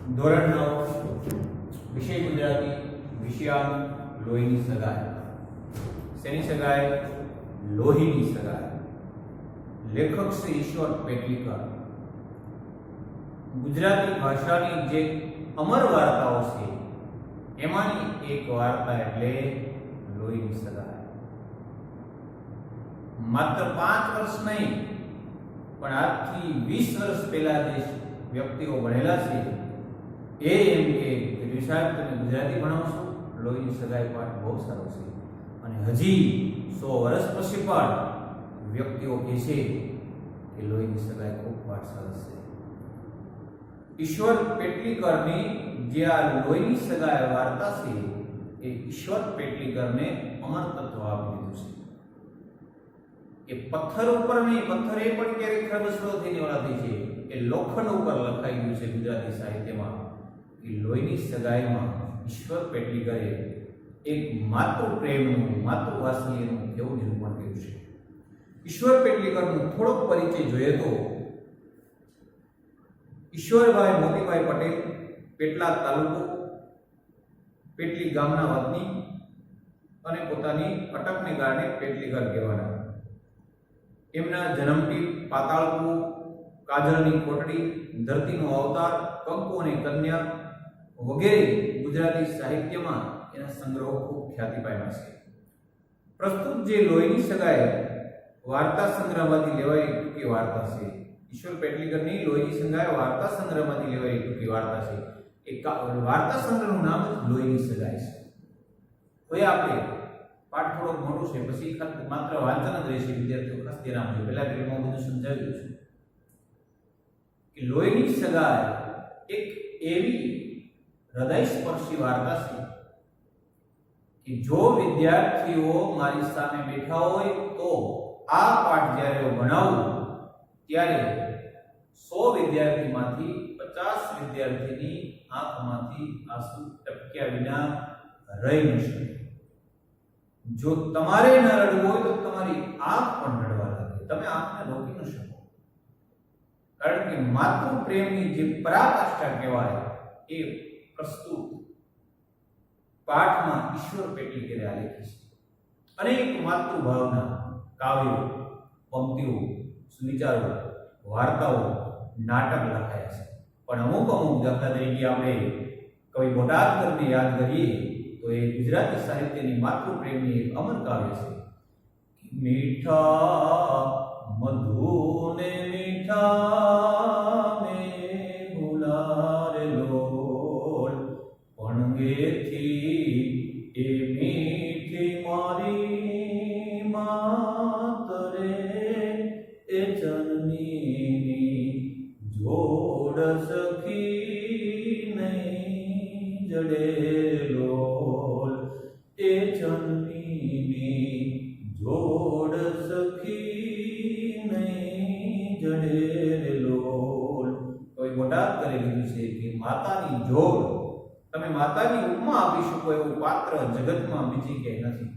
ધોરણ 9 વિષય ગુજરાતી વિષયાંક લોહીની સગાઈ. શેની સગાઈ? લોહીની સગાઈ. લેખક શ્રી ઈશ્વર પેટલીકર. ગુજરાતી ભાષાની જે અમર વાર્તાઓ છે એમાંની એક વાર્તા એટલે લોહીની સગાઈ. માત્ર 5 વર્ષ નહીં પણ આજથી 20 વર્ષ પહેલા જે વ્યક્તિઓ ભણેલા છે એ એમ કે સાહેબ તમે ગુજરાતી ભણાવશો, લોહીની સગાઈ પાઠ બહુ સારો છે. અને હજી 100 વર્ષ પછી પણ વ્યક્તિઓ કહે છે કે લોહીની સગાઈ ખૂબ પાઠ સરસ છે. ઈશ્વર પેટલીકરની જે આ લોહીની સગાઈ વાર્તા છે એ ઈશ્વર પેટલીકરને અમર તત્વ આપી દીધું છે. એ પથ્થર ઉપર નહીં, પથ્થર એ પણ ક્યારેક ખરબચડો થઈને ઓળાતી છે, એ લોખંડ ઉપર લખાઈ ગયું છે ગુજરાતી સાહિત્યમાં કે લોહીની સગાઈમાં ઈશ્વર પેટલીકરે એક માતૃ પ્રેમનું, માતૃવાત્સલ્યનું કેવું નિરૂપણ કર્યું છે. ઈશ્વર પેટલીકરનો થોડોક પરિચય જોઈએ તો ઈશ્વરભાઈ મોતીભાઈ પટેલ, પેટલાદ તાલુકો, પેટલી ગામના વતની અને પોતાની અટકને કારણે પેટલીકર કહેવાના. એમના જન્મથી પાતાળપુર, કાજળની કોટડી, ધરતીનો અવતાર, કંકુ અને કન્યા વગેરે ગુજરાતી સાહિત્યમાં એના સંગ્રહો ખૂબ ખ્યાતિ પામ્યા છે. પ્રસ્તુત જે લોહીની સગાઈ વાર્તા સંગ્રહમાંથી લેવાયેલી ટૂંકી વાર્તા છે. ઈશ્વર પેટલીકરની લોહીની સગાઈ વાર્તા સંગ્રહમાંથી લેવાયેલી ટૂંકી વાર્તા છે. એ વાર્તા સંગ્રહનું નામ જ લોહીની સગાઈ છે. હવે આપણે પાઠ થોડોક મોટું છે, પછી માત્ર વાંચન જ રહેશે. વિદ્યાર્થીઓ ખાસ ધ્યાન આપજો. પહેલા પીરિયડમાં બધું સમજાવ્યું છે કે લોહીની સગાઈ એક એવી હૃદયસ્પર્શી વાર્તા છે કે જો વિદ્યાર્થીઓ મારી સામે બેઠા હોય તો આ પાઠ જ્યારે ભણાવું ત્યારે 100 વિદ્યાર્થીમાંથી 50 વિદ્યાર્થીની આંખમાંથી આંસુ ટપક્યા વિના રહી ન શકે. જો તમારે ન રડવું હોય તો તમારી આંખ પણ રડવા લાગે. તમે આંખને રોકી ન શકો. કારણ કે માતૃ પ્રેમની જે પરાકાષ્ઠા કહેવાય એ પ્રસ્તુત પાઠમાં ઈશ્વર પેટલીકરે આલેખી છે. અનેક માતૃભાવના કાવ્યો, પંક્તિઓ, સુવિચારો, વાર્તાઓ, નાટક લખાયા છે. પણ અમુક દાખલા તરીકે આપણે કવિ બોટાદકરને યાદ કરીએ તો એ ગુજરાતી સાહિત્યની માતૃ પ્રેમની એક અમર કાવ્ય છે. મીઠા મધુને મીઠા મે ભૂલારે લોલ પણગેથી એ મીઠી મારી માતરે એ જનની જોડ સખી નહીં જડે લોલ એ જનની જોડ સખી નહીં જડે લોલ. તો એ બોટાદ કરી લીધું છે કે માતાની જોડ, તમે માતાની ઉપમા આપી શકો એવું પાત્ર જગતમાં બીજી ક્યાંય નથી.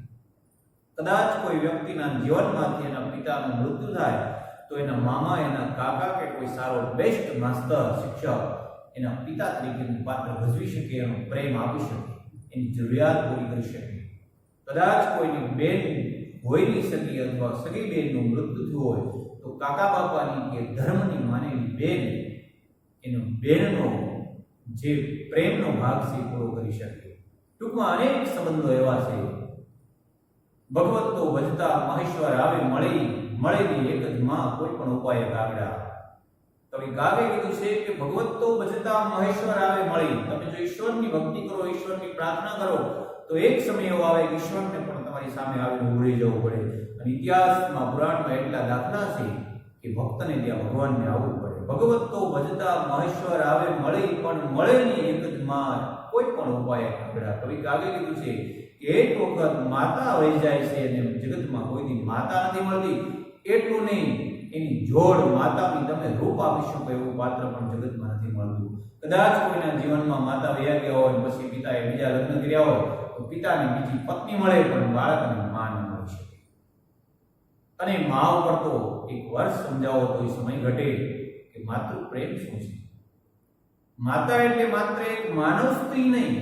કદાચ કોઈ વ્યક્તિના જીવનમાંથી એના પિતાનું મૃત્યુ થાય તો એના મામા, એના કાકા કે કોઈ સારો બેસ્ટ માસ્ટર, શિક્ષક એના પિતા તરીકેનું પાત્ર ભજવી શકે, એનો પ્રેમ આપી શકે, એની જરૂરિયાત પૂરી કરી શકે. કદાચ કોઈની બેન હોઈ નહીં શકી અથવા સગી બેનનું મૃત્યુ થયું હોય તો કાકા બાપાની કે ધર્મની માનેલી બેન એનો બેનનો જે પ્રેમનો ભાગ છે પૂરો કરી શકે. ટૂંકમાં અનેક સંબંધો એવા છે. ભગવત તો ભજતા મહેશ્વર આવે મળેલી એક જ માં કોઈ પણ ઉપાય કાગડા. કવિ ગાવે કીધું છે કે ભગવત તો ભજતા મહેશ્વર આવે મળી. તમે જો ઈશ્વરની ભક્તિ કરો, ઈશ્વરની પ્રાર્થના કરો તો એક સમય એવો આવે કે ઈશ્વરને પણ તમારી સામે આવીને ઉભરી જવું પડે. અને ઇતિહાસમાં, પુરાણમાં એટલા દાખલા છે કે ભક્તને ત્યાં ભગવાનને આવવું પડે. ભગવત તો ભજતા મહેશ્વર આવે મળી, પણ મળે નહીં એક જ માં કોઈ પણ ઉપાય કાગડા. કવિ ગાવે કીધું છે કે એક વખત માતા વહી જાય છે અને જગતમાં કોઈ દી માતા નથી મળતી. એટલું નહીં, એની જોડ માતાની તમે રૂપ આપી શકો એવું પાત્ર પણ જગતમાં નથી મળતું. કદાચ કોઈના જીવનમાં માતા વયા ગયા હોય, પછી પિતાએ બીજા લગ્ન કર્યા હોય તો પિતાને બીજી પત્ની મળે પણ બાળકને માં ન મળી શકે. અને મા ઉપર તો એક વર્ષ સમજાવો તો એ સમય ઘટે કે માતૃ પ્રેમ શું છે. માતા એટલે માત્ર એક માનવ સ્ત્રી નહીં,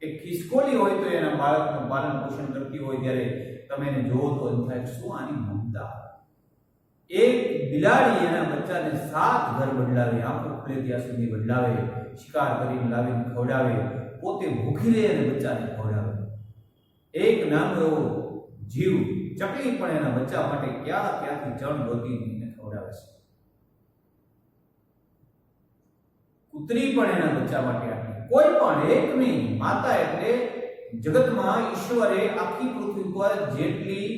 એક ખિસકોલી હોય તો એના બાળકનું પાલન પોષણ કરતી હોય ત્યારે તમે એને જોવો તો એમ થાય શું આની મમતા. એક બિલાડી એના બચ્ચાને 7 ઘર બદલાવે, આંખો ખુલે ત્યાં સુધી બદલાવે, શિકાર કરીને લાવીને ખવડાવે, પોતે ભૂખી રહે અને બચ્ચાને ખવડાવે. એક નાનો એવો જીવ ચકલી પણ એના બચ્ચા માટે ક્યાંથી ચણ ગોતીને ખવડાવે છે. કૂતરી પણ એના બચ્ચા માટે આપે. કોઈ પણ એક નહીં. માતા એટલે જગતમાં ઈશ્વરે આખી પૃથ્વી પર જેટલી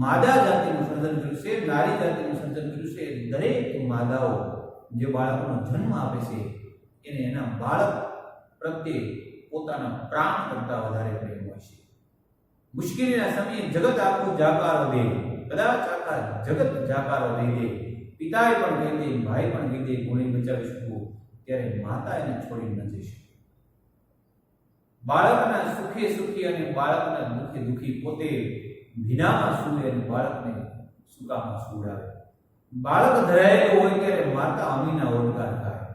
માદા જાતિનું સર્જન કર્યું છે, નારી જાતિનું સર્જન કર્યું છે, દરેક માદાઓ જે બાળકનો જન્મ આપે છે એને એના બાળક પ્રત્યે પોતાના પ્રાણ કરતા વધારે પ્રેમ હોય છે. મુશ્કેલીના સમયે જગત આખું જાકારો દે, કદાચ આખા જગત જાકારો દઈ દે, પિતાએ પણ કહી દે, ભાઈ પણ કહી દે, કોને બચાવી શકવું, ત્યારે માતા એને છોડી ન જઈ શકે. બાળકના સુખે સુખી અને બાળકના દુઃખે દુઃખી પોતે ભીનામાં સૂવે અને બાળકને સુકામાં સુવડાવે. બાળક ધરાયેલું હોય ત્યારે માતા અમીના ઓડકાર થાય,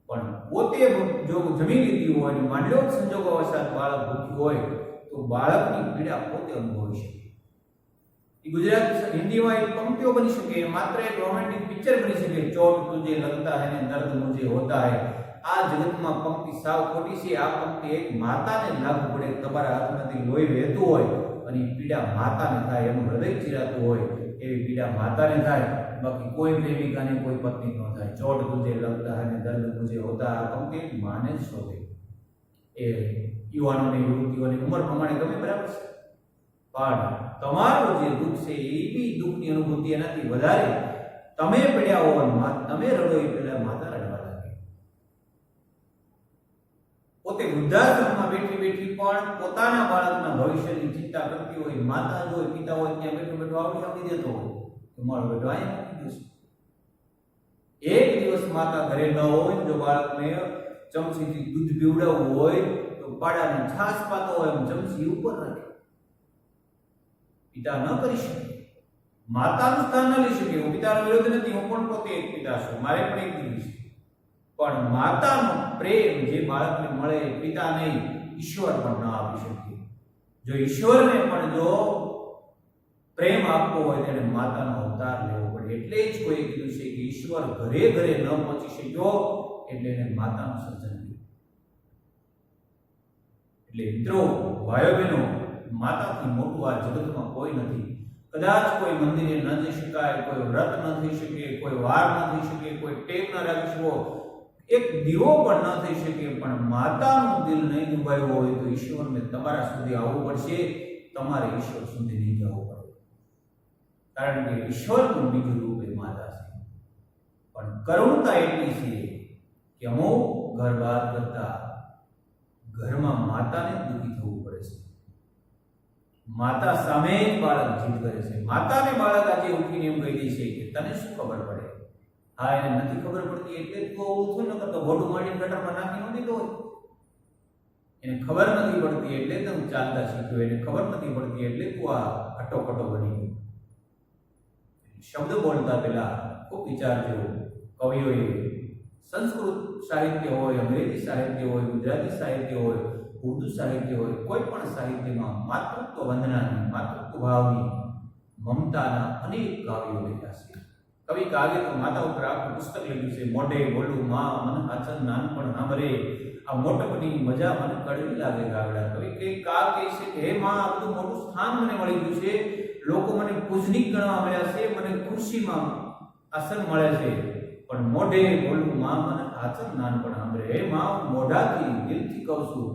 પણ પોતે જો જમી લીધી હોય અને માંડ્યો સંજોગો વસાત બાળક ભૂખ્યું હોય તો બાળકની પીડા પોતે અનુભવી શકે. એ ગુજરાતી હિન્દીમાં એક પંક્તિઓ બની શકે, માત્ર એક રોમેન્ટિક પિક્ચર બની શકે, ચોટ તુજે લગતા હૈ ને દર્દ મુझे હોતા હૈ. આ જગતમાં પંક્તિ સાવ ખોટી છે. આ પંક્તિ એક માતાને લાગુ પડે. તમારા હાથમાંથી લોહી વહેતું હોય અને પીડા માતાને થાય, એનું હૃદય ચીરાતું હોય, એવી પીડા માતાને થાય, બાકી કોઈ પ્રેમિકાને કોઈ પત્ની ન થાય. ચોટ તુજે લગતા હૈ ને દર્દ મુझे હોતા. આ પંક્તિ માને જ શોધે. એ યુવાનોને યુવતીઓની ઉંમર પ્રમાણે ગમે, બરાબર છે, પણ તમારું જે દુઃખ છે એવી દુઃખની અનુભૂતિ એનાથી વધારે તમે પડ્યા હો, તમે રડો એ પહેલા માતા રડવા લાગે. પોતે વૃદ્ધાશ્રમમાં બેઠી બેઠી પણ પોતાના બાળકના ભવિષ્યની ચિંતા કરતી હોય. માતા જો પિતા હોય ત્યાં બેઠો બેઠો આવડી આપી દેતો હોય તો મારો બેટો અહીંયા મૂકી દેશે. એક દિવસ માતા ઘરે ન હોય, જો બાળકને ચમચીથી દૂધ પીવડાવવું હોય તો પાડાની છાશ પાતો હોય એમ ચમચી ઉપર રાખે. પિતા ન કરી શકે, માતાનું સ્થાન ન લઈ શકે. હું પિતાનો વિરોધ નથી, હું પણ પોતે એક પિતા છું, મારે પણ એક દીકરી છે, પણ માતાનો પ્રેમ જે બાળકને મળે પિતા નહીં, ઈશ્વર પણ ન આપી શકે. જો ઈશ્વરને પણ જો પ્રેમ આપવો હોય તેને માતાનો અવતાર લેવો પડે. એટલે જ કોઈ કીધું છે કે ઈશ્વર ઘરે ઘરે ન પહોંચી શક્યો એટલે એને માતાનું સર્જન કર્યું. એટલે મિત્રો, ભાઈઓ બહેનો, માતાથી મોટું આ જગતમાં કોઈ નથી. કદાચ કોઈ મંદિરે ન જઈ શકાય, કોઈ વ્રત ન થઈ શકે, કોઈ વાર ન થઈ શકે, કોઈ ટેક ન રાખી શકો, એક દીવો પણ ન થઈ શકે, પણ માતાનું દિલ નહીં દુભાયું હોય તો ઈશ્વરને તમારા સુધી આવવું પડશે. તમારે ઈશ્વર સુધી નહીં જવું પડે, કારણ કે ઈશ્વરનું બીજું રૂપ એ માતા છે. પણ કરુણતા એટલી છે કે અમુક ઘર બહાર કરતા ઘરમાં માતાને દુઃખી થવું પડે છે. માતા સામે જ બાળક જીદ કરે છે. માતાને બાળક આજે ઉઠીને એમ કહી દે છે કે તને શું ખબર પડે? હા, એને નથી ખબર પડતી એટલે તો ઊંધું ન કરતો, ભોડું માંડીને ગટરમાં નાખી ન દીધો હોય. એને ખબર નથી પડતી એટલે તું ચાલતા શીખ્યો, એને ખબર નથી પડતી એટલે તું આ અટોકટો બની ગયો. શબ્દ બોલતા પહેલા ખૂબ વિચારજો. કવિઓએ સંસ્કૃત સાહિત્ય હોય, અંગ્રેજી સાહિત્ય હોય, ગુજરાતી સાહિત્ય હોય, ઉર્દુ સાહિત્ય હોય, કોઈ પણ સાહિત્યમાં માતૃત્વ વંદનાની, માતૃત્વ ભાવની, મમતાના અનેક કાવ્યો લખ્યા છે. કવિ કાવ્ય તો માતા ઉપર આખું પુસ્તક લખ્યું છે. મોઢે બોલું માં મન આચન નાનપણ સાંભળે, આ મોટપની મજા મને કડવી લાગે ગાગડા. કવિ કઈ કાવ કહે છે કે હે માં, આ બધું મોટું સ્થાન મને મળી ગયું છે, લોકો મને પૂજનીક ગણવા મળ્યા છે, મને ખુરશીમાં આસન મળે છે, પણ મોઢે બોલું માં મન આચન નાનપણ સાંભળે. હે માં, મોઢાથી દિલથી કહું છું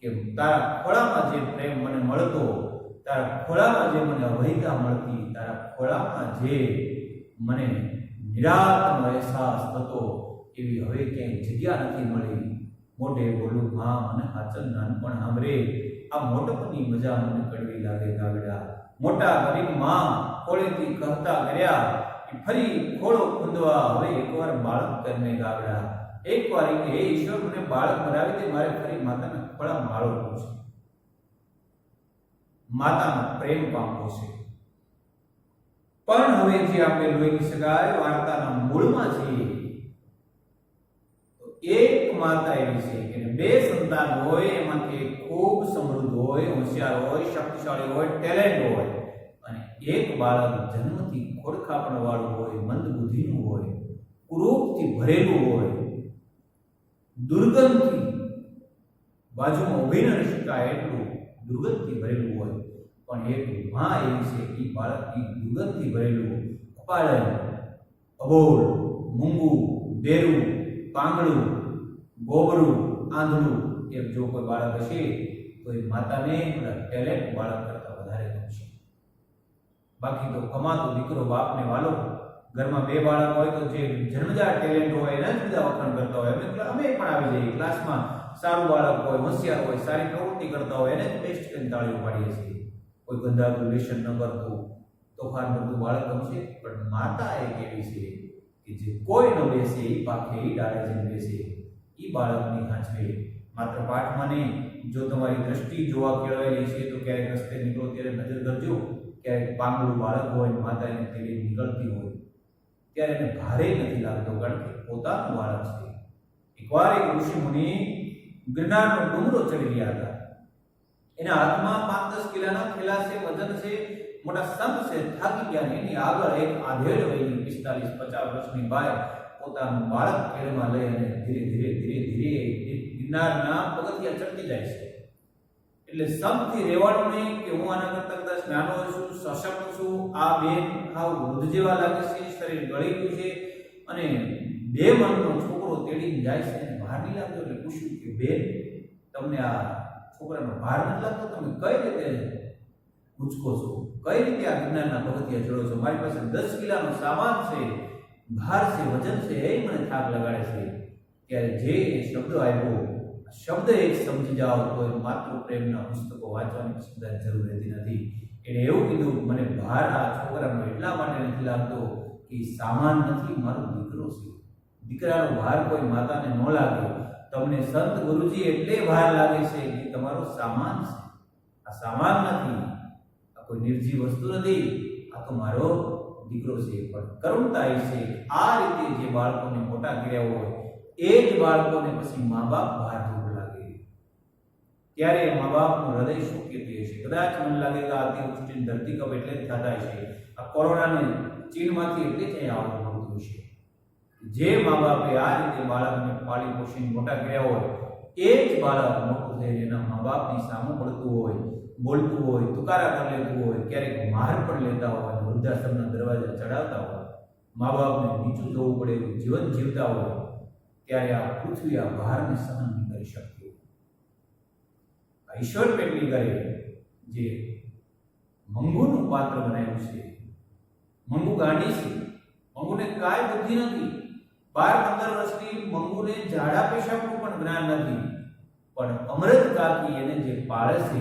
કે તારા ખોળામાં જે પ્રેમ મને મળતો, તારા ખોળામાં જે મને અભયતા મળતી, તારા ખોળામાં જે મને નિરાતનો અહેસાસ થતો, એવી હવે ક્યાંય જગ્યા નથી મળી. મોઢે બોલું માં મને આચન નાનપણ સાંભળે, આ મોટપની મજા મને કડવી લાગે ગાગડા. મોટા ગરીબ માં ખોળેથી કહતા કર્યા કે ફરી ખોળો ખૂંદવા હવે એકવાર બાળક કરીને ગાગડા. એકવાર કે હે ઈશ્વર, મને બાળક બનાવી દે, મારે ફરી માતાના ખોળા માળવું છે, માતાનો પ્રેમ પામવો છે. પણ હવે જે આપણે જોઈ શકાય વાર્તાના મૂળમાં છીએ, એક માતા એવી છે કે બે સંતાન હોય, એમાંથી એક ખૂબ સમૃદ્ધ હોય, હોશિયાર હોય, શક્તિશાળી હોય, ટેલેન્ટ હોય, અને એક બાળક જન્મથી ખોડખાપણ વાળું હોય, મંદ બુદ્ધિનું હોય, કુરૂપથી ભરેલું હોય, દુર્ગંધથી બાજુમાં ઊભી ન રહી શકાય એટલું દુર્ગંધથી ભરેલું હોય, પણ એક માં એવી છે કે બાળકની દુર્ગંધથી ભરેલું, અપાલન, અબોલ, મૂંગું, બેરું, પાંગડું, ગોબરું, આંધળું એમ જો કોઈ બાળક હશે તો એ માતાને ટેલેન્ટ બાળક કરતા વધારે ગમશે. બાકી તો કમાતો દીકરો બાપને વાલો, ઘરમાં બે બાળક હોય તો જે જન્મજાત ટેલેન્ટ હોય એના જ બધા વખાણ કરતા હોય. અમે પણ આવી જઈએ ક્લાસમાં, સારું બાળક હોય, હોશિયાર હોય, સારી પ્રવૃત્તિ કરતા હોય, એને જ બેસ્ટ કરીને તાળીઓ પાડીએ છીએ. કોઈ ગંધાતું લેશન ન કરતું, તોફાન કરતું બાળક ગમશે. પણ માતા એક એવી છે કે જે કોઈ ન બેસે એ પાકે એ ડાળે જઈને બેસે, એ બાળકની હાંચવે. માત્ર પાઠમાં નહીં, જો તમારી દ્રષ્ટિ જોવા કેળવાયેલી છે તો ક્યારેક રસ્તે નીકળો ત્યારે નજર કરજો, ક્યારેક પાંગળું બાળક હોય, માતા એને તેડી નીકળતી હોય ત્યારે એને ભારે નથી લાગતો, કારણ કે પોતાનું બાળક છે. એકવાર એક ઋષિ મુનિ ગિરનારનો ડુંગરો ચડી રહ્યા હતા. એના હાથમાં 5-10 કિલોના થેલા છે, વજન છે, મોટા સંત છે, થાકી ગયા. એની આગળ એક આધેડ વયની 45-50 વર્ષની બાઈ પોતાનું બાળક કેળમાં લઈ અને ધીરે ધીરે ધીરે ધીરે ગિરનારના પગથિયા ચડતી જાય છે. એટલે સંતથી રહેવાનું નહીં કે હું આના કરતા કદાચ નાનો છું, સશક્ત છું, આ બેન હાવ વૃદ્ધ જેવા લાગે છે, શરીર ગળી ગયું છે, અને બે મનનો છોકરો તેડીને જાય છે. અને ભાર નહીં લાગતો. એટલે પૂછ્યું કે બેન, તમને આ છોકરાનો ભાર નથી લાગતો? તમે કઈ રીતે ગુજકો છો? કઈ રીતે આ ગિરનારના પગથિયા ચડો છો? મારી પાસે 10 કિલોનો સામાન છે, ભાર છે, વજન છે, એ મને થાક લગાડે છે. ત્યારે જે શબ્દ આવ્યો, શબ્દ એક સમજી જાઓ તો એ માતૃ પ્રેમના પુસ્તકો વાંચવાની સુદ્ધા જરૂર રહેતી નથી. એને એવું કીધું, મને ભાર આ છોકરાનો એટલા માટે નથી લાગતો કે સામાન નથી, મારો દીકરો છે. દીકરાનો ભાર કોઈ માતાને ન લાગે. તમને સંત ગુરુજી એટલે ભાર લાગે છે કે તમારો સામાન છે. આ સામાન નથી, આ કોઈ નિર્જીવ વસ્તુ નથી, આ તો મારો દીકરો છે. પણ કરુણતા એ છે આ રીતે જે બાળકોને મોટા કર્યા હોય એ જ બાળકોને પછી મા બાપ ભાર જેવું લાગે. ત્યારે મા બાપનું હૃદય શું કહેતું હશે? કદાચ મને લાગે કે આ અતિવૃષ્ટિ ધરતીકંપ એટલે જ થતા હશે, આ કોરોનાને ચીનમાંથી એટલે જ અહીં આવવું મળતું હશે. જે મા બાપે આ રીતે બાળકને પાળી પોષીને મોટા કર્યા હોય એ જ બાળક મોટું થઈને એના મા બાપની સામે પડતું હોય, બોલતું હોય, તુકારા કરી લેતું હોય, ક્યારેક માર પણ લેતા હોય, વૃદ્ધાશ્રમના દરવાજા ચડાવતા હોય, મા બાપને નીચું જોવું પડે એવું જીવન જીવતા હોય, ત્યારે આ પૃથ્વી આ ભારને સહન નહીં કરી શકતી. આ ઈશ્વર પેટલીગરે જે મંગુનું પાત્ર બનાવ્યું છે, મંગુ ગાંડી છે, મંગુને કાંઈ બુદ્ધિ નથી. 12-15 વર્ષની મંગુને ઝાડા પેશાબનું પણ જ્ઞાન નથી, પણ અમૃત કાકી એને જે પાળે છે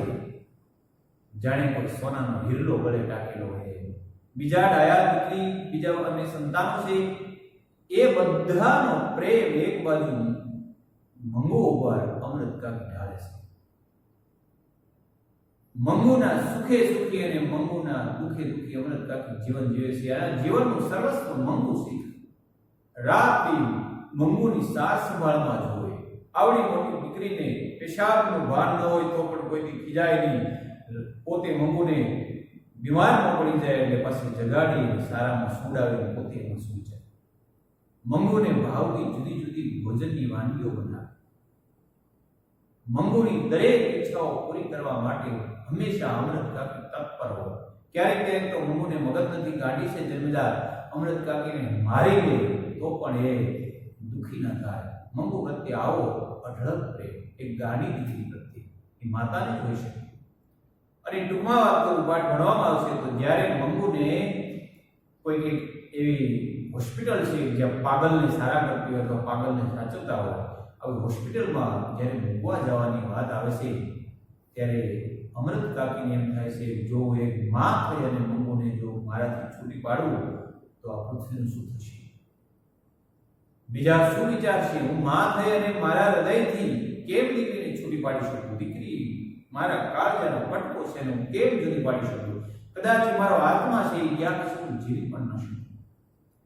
જાણે કોઈ સોનાનો હિરલો ગળે ટાકેલો હોય. બીજા ડાયા દીકરી, બીજા અને સંતાનો છે, એ બધાનો પ્રેમ એક બાજુ મંગુ ઉપર અમૃત કાકી ઢાળે છે. મંગુના સુખે સુખી અને મંગુના દુખે દુખી અમૃત કાકી જીવન જીવે છે. આ જીવનનું સર્વસ્વ મંગુ છે. રાત દિન મંગુની સાર સંભાળમાં જ હોય. આવડી મોટી દીકરીને પેશાબનું ભાન ન હોય તો પણ કોઈથી ખીજાય નહીં. પોતે મંગુને બીમારમાં પડી જાય એટલે પછી જગાડી સારામાં સુડાવીને પોતે એમાં સૂઈ જાય. મંગુને ભાવતી જુદી જુદી ભોજનની વાનગીઓ બનાવે. મંગુની દરેક ઈચ્છાઓ પૂરી કરવા માટે હંમેશા અમૃત કાકી તત્પર હોય. ક્યારેક ક્યારેક તો મંગુને મગજ નથી, ગાંડી છે જન્મજાત, અમૃત કાકીને મારી લે તો પણ એ દુઃખી ન થાય. મંગુ પ્રત્યે આવો અઢળક પ્રેમ એક ગાંડી દીકરી પ્રત્યે એ માતાને જોઈ શકે. અને ટૂંકમાં વાત કરું, પાઠ ભણવામાં આવશે તો જ્યારે મંગુને કોઈ એવી હોસ્પિટલ છે જ્યાં પાગલને સારા કરતી હોય અથવા પાગલને સાચવતા હોય, આવી હોસ્પિટલમાં જ્યારે મૂકવા જવાની વાત આવે છે ત્યારે અમૃત કાકીને એમ થાય છે, જો એક માં થઈ અને મંગુને જો મારાથી છૂટી પાડવું તો આ પૃથ્વીનું શું થશે? બીજા શું વિચારશે? હું માં થઈ અને મારા હૃદયથી કેમ દીકરીને છૂટી પાડી શકું? દીકરી મારા કાળજાનો પટકો છે અને હું કેમ જુદી પાડી શકું? કદાચ મારો આત્મા છે એ ક્યાં પછી હું જીવી પણ ન શકું.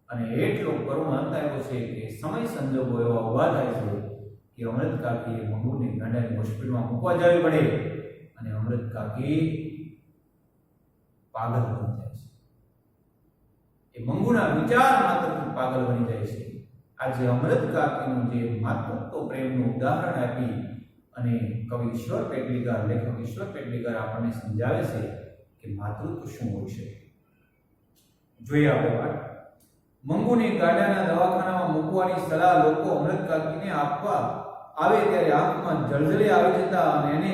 અને એટલો કરુણ અંત આવ્યો છે કે સમય સંજોગો એવા ઊભા થાય છે કે અમૃત કાકીએ મંગુને ગાંડાની હોસ્પિટલમાં મૂકવા જવી પડે અને અમૃત કાકી પાગલ બની જાય છે. એ મંગુના વિચાર માત્રથી પાગલ બની જાય છે. આજે અમૃત કાકીનું જે માતૃત્વ પ્રેમનું ઉદાહરણ આપી અને કવિ ઈશ્વર પેટલીકર, લેખક ઈશ્વર પેટલીકર આપણને સમજાવે છે કે માતૃત્વ શું હોય છે. જોઈએ આપણે વાત. મંગુને ગાડાના દવાખાનામાં મૂકવાની સલાહ લોકો અમૃત કાકીને આપવા આવે ત્યારે આંખમાં જળજળે આવી જતા અને એને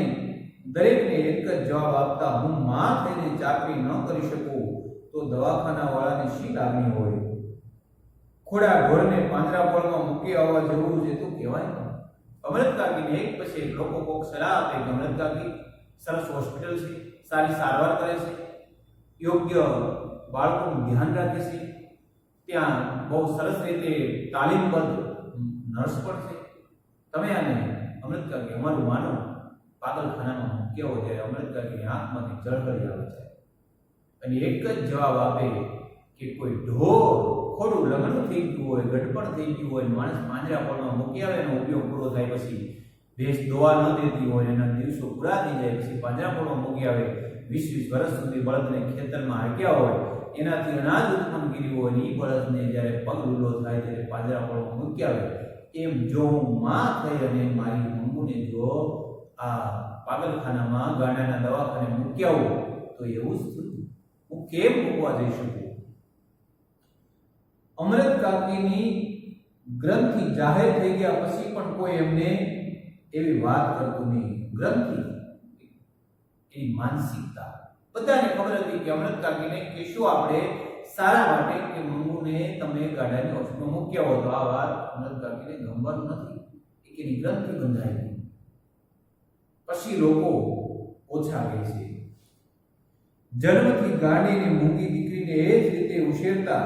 દરેકને એક જ જવાબ આપતા, હું માં થઈને ચાકરી ન કરી શકું તો દવાખાના વાળાને શી લાગણી હોય? ખોડા ઢોરને પાંજરા પોળમાં મૂકી આવવા જેવું છે તો કહેવાય ને. અમૃત કાકીને એક પછી એક લોકો કોક સલાહ આપે કે અમૃત કાકી સરસ હોસ્પિટલ છે, સારી સારવાર કરે છે, યોગ્ય બાળકોનું ધ્યાન રાખે છે, ત્યાં બહુ સરસ રીતે તાલીમબદ્ધ નર્સ પણ છે. તમે આને અમૃત કાકી અમારું માનો પાગલખાનામાં કેવો જાય? અમૃત કાકીની આંખમાંથી જળહળી આવે છે અને એક જ જવાબ આપે કે કોઈ ઢોર ખોડું લગ્ન થઈ ગયું હોય, ગઢપણ થઈ ગયું હોય, માણસ પાંજરા પોળમાં મૂકી આવે, એનો ઉપયોગ પૂરો થાય પછી ભેંસ દોવા ન દેતી હોય, એના દિવસો પૂરા થઈ જાય પછી પાંજરા પોળમાં મૂકી આવે, 20-20 વર્ષ સુધી બળદને ખેતરમાં હાંક્યા હોય, એનાથી અનાજ ઉત્પન્ન કર્યું હોય, એ બળદને જ્યારે પગ લૂલો થાય ત્યારે પાંજરા પોળમાં મૂકી આવે, એમ જો હું માં થઈ અને મારી મંગુને જો આ પાગલખાનામાં ગાંડાના દવાખાને મૂકી આવું તો એવું જ થયું. હું કેમ મૂકવા જઈ શકું? અમૃત કાકીની ગ્રંથિ જાહેર થઈ ગયા પછી પણ કોઈ એમને એવી વાત કરતું નહીં. ગ્રંથિ એ માનસિકતા બધાને ખબર હતી કે અમૃત કાકીને કહેશું આપણે સારા માટે કે મંગુને તમે ગાડાની હોસ્પિટલમાં મૂક્યા હો તો આ વાત અમૃત કાકીને ગમવાનું નથી. એની ગ્રંથિ બંધાઈ ગઈ. પછી લોકો ઓછા કહે છે. જન્મથી ગાંડીની મૂંગી દીકરીને એ જ રીતે ઉછેરતા,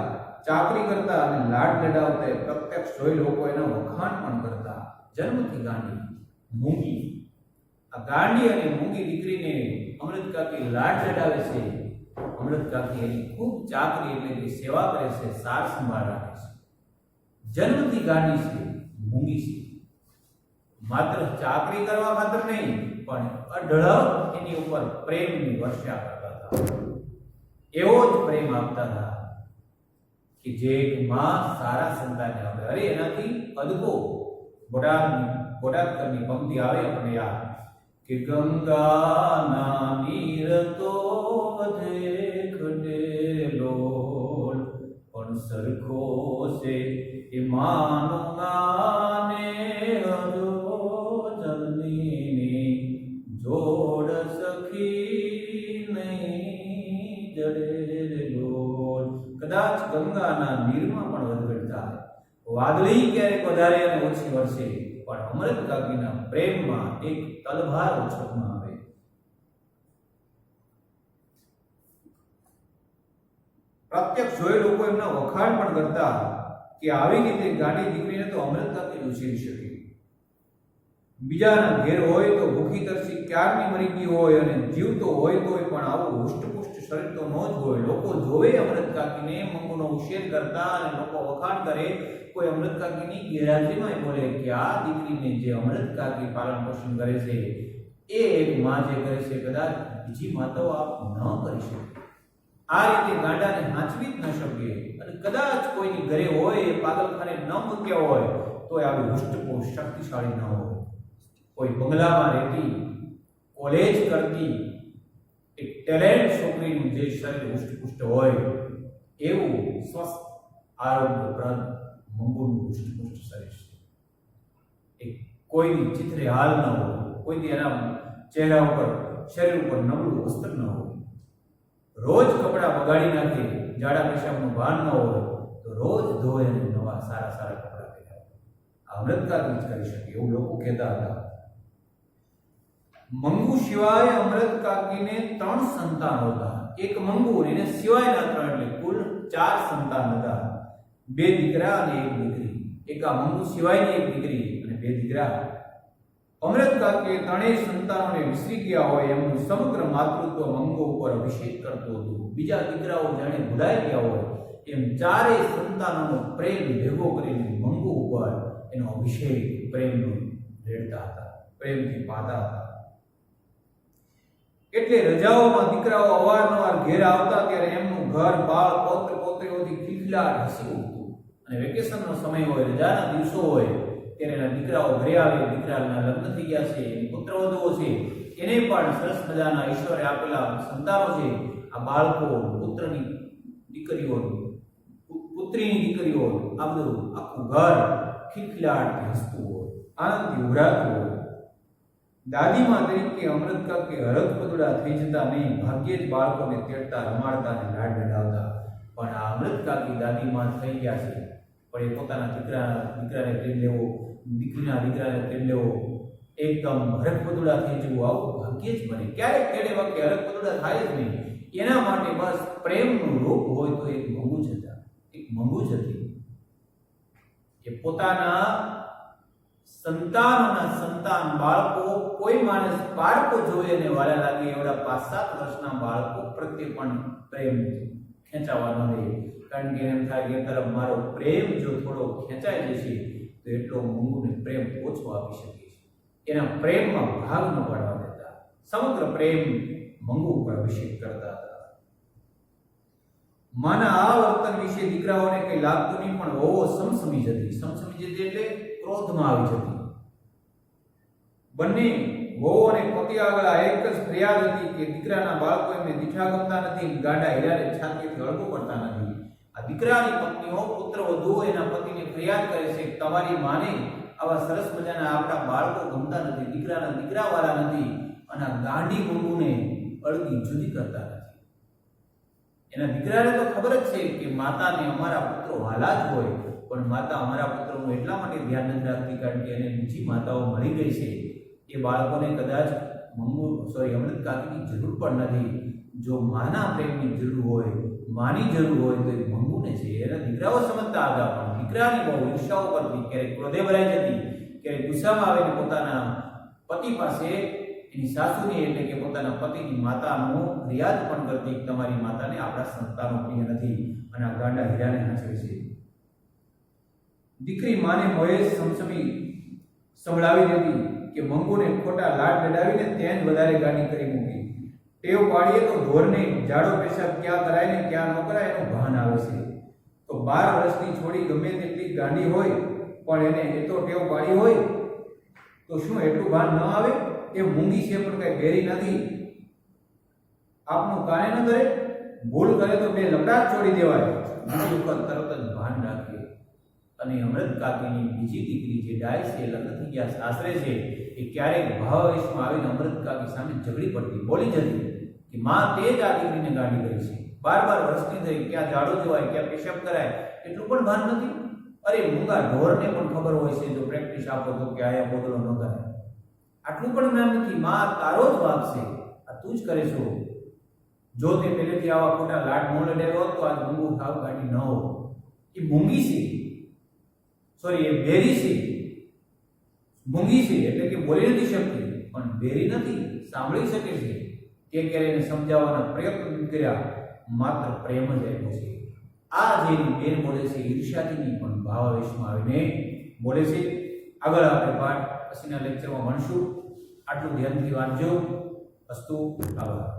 ચાકરી કરતા અને લાડ લડાવતા પ્રત્યક્ષ જોઈ લોકો એના વખાણ પણ કરતા. જન્મથી ગાંડી, મૂંગી, આ ગાંડી અને મૂંગી દીકરીને અમૃત કાકી લાડ લડાવે છે. અમૃત કાકી એની ખૂબ ચાકરી એટલે કે સેવા કરે છે, સાર સંભાળ રાખે છે. જન્મથી ગાંડી છે, મૂંગી છે. માત્ર ચાકરી કરવા ખાતર નહીં પણ અઢળક એની ઉપર પ્રેમની વર્ષા કરતા હતા. એવો જ પ્રેમ આપતા હતા કે જે એક માં સારા સંતાનને આપે. અરે એનાથી અદભો બોટાદકરની પંક્તિ આવે આપણે યાદ કે ગંગાના નીર તો વધે ખડેલો પણ સરખો છે એ માનો ગાને હજો જનની જોડ સખી નહીં જડે લોલ. કદાચ ગંગાના નીરમાં પણ વધઘટ થાય, વાદળી ક્યારેક વધારે અને ઓછી વરસે, પણ અમૃત કાકીના પ્રેમમાં એક તલભાર ઓછો ન આવે. પ્રત્યક્ષ જોઈ લોકો એમના વખાણ પણ કરતા કે આવી રીતે ગાંડી દીકરીને તો અમૃત કાકી ઉછેરી શકે. બીજાના ઘેર હોય તો ભૂખી તરસી ક્યારની મરી ગઈ હોય અને જીવતો હોય તોય પણ આવું હુષ્ટપુષ્ટ શરીર તો ન જ હોય. લોકો જોવે અમૃત કાકીને મંગુનો ઉછેર કરતા અને લોકો વખાણ કરે. કોઈ અમૃત કાકીની ગેરહાજરીમાં બોલે કે આ દીકરીને જે અમૃત કાકી પાલન પોષણ કરે છે એ એક માં જે કરે છે કદાચ બીજી માતાઓ આપ ન કરી શકે. આ રીતે ગાંડાને હાંચવી જ ન શકે અને કદાચ કોઈની ઘરે હોય એ પાગલખાને ન મૂક્યા હોય તો આવી હુષ્ટપુષ્ટ શક્તિશાળી ન હોય. કોઈ બંગલામાં રહેતી, કોલેજ કરતી એક ટેલેન્ટ છોકરીનું જે શરીર હુષ્ટપુષ્ટ હોય એવું સ્વસ્થ આરોગ્યપ્રદ મંગુનું હુષ્ટપુષ્ટ શરીર છે. એક કોઈની ચિત્રે હાલ ન હોય, કોઈની એના ચહેરા ઉપર, શરીર ઉપર નબળું વસ્ત્ર ન હોય, રોજ કપડાં બગાડી નાખે, જાડા પેશાબનું ભાન ન હોય તો રોજ ધોય અને નવા સારા સારા કપડાં પહેરાવે. આ અમૃત કાકી જ કરી શકે એવું લોકો કહેતા હતા. મંગુ સિવાય અમૃત કાકીને 3 સંતાન હતા. એક મંગુ અને સિવાયના 3 એટલે કુલ 4 સંતાન હતા. 2 દીકરા અને 1 દીકરી. એક આ મંગુ સિવાયની 1 દીકરી અને 2 દીકરા. અમૃત કાકી ત્રણેય સંતાનોને વિસરી ગયા હોય એમનું સમગ્ર માતૃત્વ મંગુ ઉપર અભિષેક કરતું હતું. બીજા દીકરાઓ જાણે ભૂલાઈ ગયા હોય એમ ચારેય સંતાનોનો પ્રેમ ભેગો કરીને મંગુ ઉપર એનો અભિષેક પ્રેમનો રેડતા હતા, પ્રેમથી પાતા હતા. એટલે રજાઓમાં દીકરાઓ અવારનવાર ઘેર આવતા ત્યારે એમનું ઘર બાળ પૌત્ર પૌત્રીઓથી ખિલખિલાટ હસી ઉઠતું. અને વેકેશનનો સમય હોય, રજાના દિવસો હોય ત્યારે એના દીકરાઓ ઘરે આવે, દીકરાના લગ્ન થઈ ગયા છે, એની પુત્રવધુઓ છે, એને પણ સરસ મજાના ઈશ્વરે આપેલા સંતાનો છે, આ બાળકો, પુત્રની દીકરીઓ, પુત્રીની દીકરીઓ, આ બધું આખું ઘર ખિલખિલાટથી હસતું હોય, આનંદથી ઉભરાતું હોય. દાદીમા તરીકે અમૃત કાકી હરખ પદુડા થઈ જતા નહીં, ભાગ્યે જ બાળકોને તેડતા, રમાડતા અને લાડ લડાવતા. પણ આ અમૃત કાકી દાદીમા થઈ ગયા છે, પણ એ પોતાના દીકરાને તેડ લેવો, દીકરીના દીકરાને તેડ લેવો, એકદમ હરખ પદુડા થઈ જવું, આવું ભાગ્યે જ બને. ક્યારેક તેડે વખતે હરખ પદુડા થાય જ નહીં. એના માટે બસ પ્રેમનું રૂપ હોય તો એક મંગુ જ હતા, એક મંગુ જ હતી. એ પોતાના સંતાનોના સંતાન બાળકો, કોઈ માણસ બાળકો જોઈ અને વાલા લાગે એવડા 5-7 વર્ષના બાળકો પ્રત્યે પણ પ્રેમ ખેંચાવા ન દે. કારણ કે એમ થાય કે તરફ મારો પ્રેમ જો થોડો ખેંચાઈ જશે તો એટલો મંગુને પ્રેમ ઓછો આપી શકે છે. એના પ્રેમમાં ભાગ ન પાડવા દેતા, સમગ્ર પ્રેમ મંગુ ઉપર અભિષેક કરતા હતા. માના આ વર્તન વિશે દીકરાઓને કઈ લાગતું નહીં, પણ વહુઓ સમસમી જતી. સમસમી જતી એટલે ક્રોધમાં આવી જતી. બંને વહુ અને પતિ આગળ આ એક જ ફરિયાદ હતી કે દીકરાના બાળકો એમને દીઠા ગમતા નથી, ગાડા હીરાને છાતીથી હળગું પડતા નથી. આ દીકરાની પત્નીઓ, પુત્ર વધુઓ એના પતિને ફરિયાદ કરે છે કે તમારી માને આવા સરસ મજાના આપણા બાળકો ગમતા નથી, દીકરાના દીકરાવાળા નથી, અને આ ગાંડી મંગુને અળગી જુદી કરતા નથી. એના દીકરાને તો ખબર જ છે કે માતાને અમારા પુત્રો વાલા જ હોય, પણ માતા અમારા પુત્રોનું એટલા માટે ધ્યાન નથી રાખતી કારણ કે એને બીજી માતાઓ મળી ગઈ છે. એ બાળકોને કદાચ અમૃત કાકીની જરૂર પણ નથી. જો માના પ્રેમની જરૂર હોય, માની જરૂર હોય તો એ મંગુને છે. એના દીકરાઓ સમજતા હતા, પણ દીકરાની બહુ ઈર્ષાઓ કરતી, ક્યારેક ક્રોધે ભરાઈ જતી, ક્યારેક ગુસ્સામાં આવીને પોતાના પતિ પાસે એની સાસુની એટલે કે પોતાના પતિની માતાનો ફરિયાદ પણ કરતી કે તમારી માતાને આપણા સંતાનો પ્રિય નથી અને આ ગાંડા હીરાને હાંચવે છે. દીકરી માને મોએ સમસમી સંભળાવી દેતી કે મંગુને ખોટા લાડ લડાવીને ત્યાં જ વધારે ગાડી કરી મૂકી. ટેવ પાડીએ તો ઢોરને જાડો પેશાબ ક્યાં કરાય ને ક્યાં ન કરાય એનું ભાન આવે છે. તો 12 વર્ષની છોડી ગમે તેટલી ગાંડી હોય પણ એને એ તો ટેવ પાડી હોય તો શું એટલું ભાન ન આવે? એ મૂંગી છે પણ કઈ બેરી નથી. આપનું કાને ન કરે, ભૂલ કરે તો 2 લપડા છોડી દેવાય. મૂંગી ઉપર તરત જ ભાન રાખીએ. અને અમૃત કાકીની બીજી દીકરી જે ડાય છે, લગ્ન થઈ ગયા, સાસરે છે, એ ક્યારેક ભાવાવેશમાં આવીને અમૃત કાકી સામે ઝઘડી પડતી, બોલી જતી કે માં તે જ આ દીકરીને ગાંડી કરી છે. 12 વર્ષની થઈ, ક્યાં જાડો જોવાય, ક્યાં પેશાબ કરાય એટલું પણ ભાન નથી. અરે મૂંગા ઢોરને પણ ખબર હોય છે જો પ્રેક્ટિસ આપો તો કે આયા બોદલો ન કરાય. આટલું પણ જ્ઞાન નથી. માં તારો જ વાક છે, આ તું જ કરે છો. જો તે પહેલેથી આવા ખોટા લાડ ન લડાવ્યો હોત તો આજ મૂંગું ખાવ ગાડી ન હોત. એ મૂંગી છે, સોરી એ બેરી છે. મૂંગી છે એટલે કે બોલી નથી શકતી, પણ બેરી નથી, સાંભળી શકે છે. તે ક્યારે એને સમજાવવાના પ્રયત્ન કર્યા, માત્ર પ્રેમ જ આપ્યો છે. આ જેની બેન બોલે છે ઈર્ષ્યાથી નહીં પણ ભાવાવેશમાં આવીને બોલે છે. આગળ આપણે પાઠ પછીના લેક્ચરમાં ભણશું. આટલું ધ્યાનથી વાંચજો. અસ્તુ. આભાર.